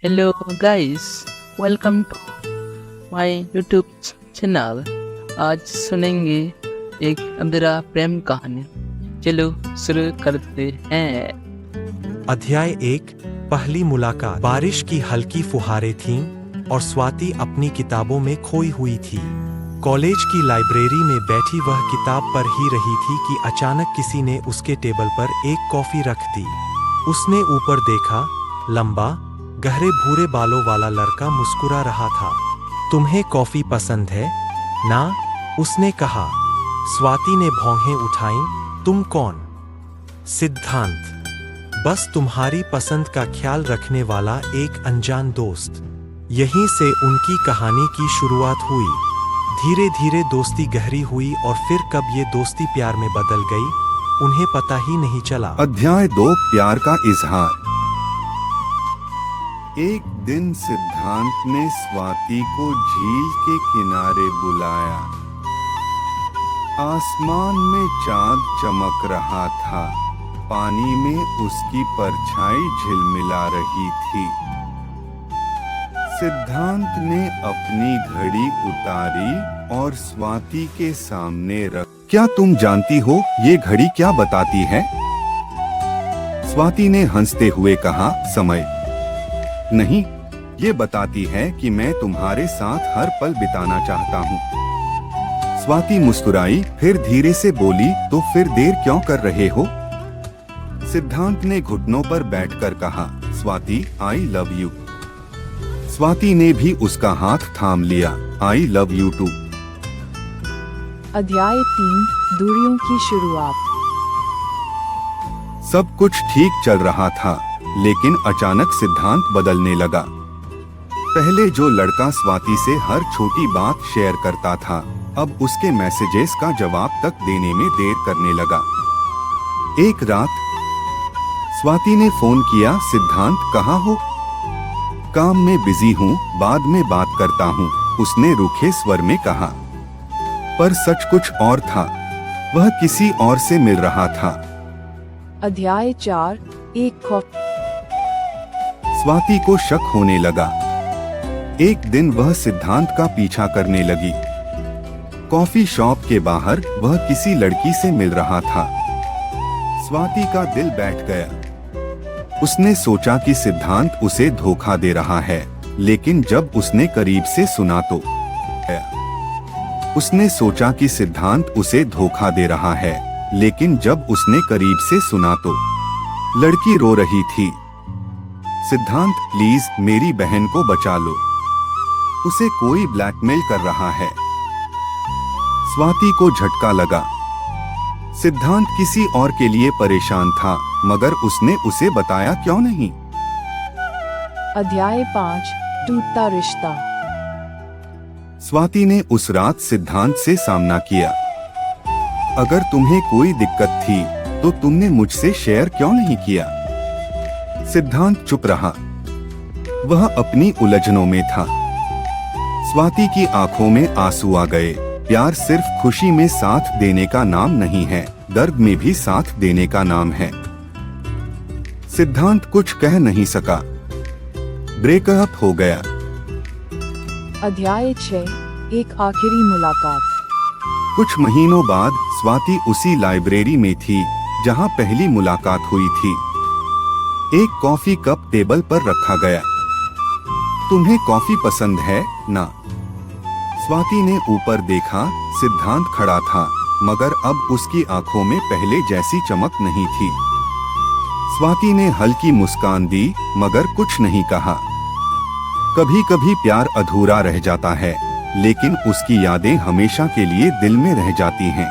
Hello guys, welcome to my YouTube channel. आज सुनेंगे एक अंधेरा प्रेम कहानी। चलो शुरू करते हैं। अध्याय 1। पहली मुलाकात। बारिश की हल्की फुहारें थीं और स्वाति अपनी किताबों में खोई हुई थी। कॉलेज की लाइब्रेरी में बैठी वह किताब पढ़ ही रही थी कि अचानक किसी ने उसके टेबल पर एक कॉफी रख दी। उसने ऊपर देखा, लंबा गहरे भूरे बालों वाला लड़का मुस्कुरा रहा था। तुम्हें कॉफी पसंद है ना? उसने कहा। स्वाति ने भौहें उठाईं। तुम कौन? सिद्धांत, बस तुम्हारी पसंद का ख्याल रखने वाला एक अनजान दोस्त। यहीं से उनकी कहानी की शुरुआत हुई। धीरे धीरे दोस्ती गहरी हुई और फिर कब ये दोस्ती प्यार में बदल गई, उन्हें पता ही नहीं चला। अध्याय 2। प्यार का इजहार। एक दिन सिद्धांत ने स्वाति को झील के किनारे बुलाया। आसमान में चांद चमक रहा था। पानी में उसकी परछाई झिलमिला रही थी। सिद्धांत ने अपनी घड़ी उतारी और स्वाति के सामने रख। क्या तुम जानती हो ये घड़ी क्या बताती है? स्वाति ने हंसते हुए कहा, समय नहीं, ये बताती है कि मैं तुम्हारे साथ हर पल बिताना चाहता हूँ। स्वाति मुस्कुराई, फिर धीरे से बोली, तो फिर देर क्यों कर रहे हो? सिद्धांत ने घुटनों पर बैठकर कहा, Swati, I love you. Swati ने भी उसका हाथ थाम लिया। I love you too. अध्याय 3। दूरियों की शुरुआत। सब कुछ ठीक चल रहा था, लेकिन अचानक सिद्धांत बदलने लगा। पहले जो लड़का स्वाति से हर छोटी बात शेयर करता था, अब उसके मैसेजेस का जवाब तक देने में देर करने लगा। एक रात स्वाति ने फोन किया, सिद्धांत कहाँ हो? काम में बिजी हूँ, बाद में बात करता हूँ, उसने रूखे स्वर में कहा। पर सच कुछ और था। वह किसी और से मिल रहा था। अध्याय 4। एक कॉफी। स्वाति को शक होने लगा। एक दिन वह सिद्धांत का पीछा करने लगी। कॉफी शॉप के बाहर वह किसी लड़की से मिल रहा था। स्वाति का दिल बैठ गया। उसने सोचा कि सिद्धांत उसे धोखा दे रहा है, लेकिन जब उसने करीब से सुना तो उसने सोचा कि सिद्धांत उसे धोखा दे रहा है, लेकिन जब उसने करीब से सुना तो लड़की रो रही थी। सिद्धांत, प्लीज मेरी बहन को बचा लो, उसे कोई ब्लैकमेल कर रहा है। स्वाति को झटका लगा। सिद्धांत किसी और के लिए परेशान था, मगर उसने उसे बताया क्यों नहीं? अध्याय 5। टूटता रिश्ता। स्वाति ने उस रात सिद्धांत से सामना किया। अगर तुम्हें कोई दिक्कत थी तो तुमने मुझसे शेयर क्यों नहीं किया? सिद्धांत चुप रहा। वह अपनी उलझनों में था। स्वाति की आंखों में आंसू आ गए। प्यार सिर्फ खुशी में साथ देने का नाम नहीं है, दर्द में भी साथ देने का नाम है। सिद्धांत कुछ कह नहीं सका। ब्रेकअप हो गया। अध्याय 6। एक आखिरी मुलाकात। कुछ महीनों बाद स्वाति उसी लाइब्रेरी में थी जहां पहली मुलाकात हुई थी। एक कॉफी कप टेबल पर रखा गया। तुम्हें कॉफी पसंद है ना? स्वाति ने ऊपर देखा। सिद्धांत खड़ा था, मगर अब उसकी आंखों में पहले जैसी चमक नहीं थी। स्वाति ने हल्की मुस्कान दी, मगर कुछ नहीं कहा। कभी कभी प्यार अधूरा रह जाता है, लेकिन उसकी यादें हमेशा के लिए दिल में रह जाती हैं।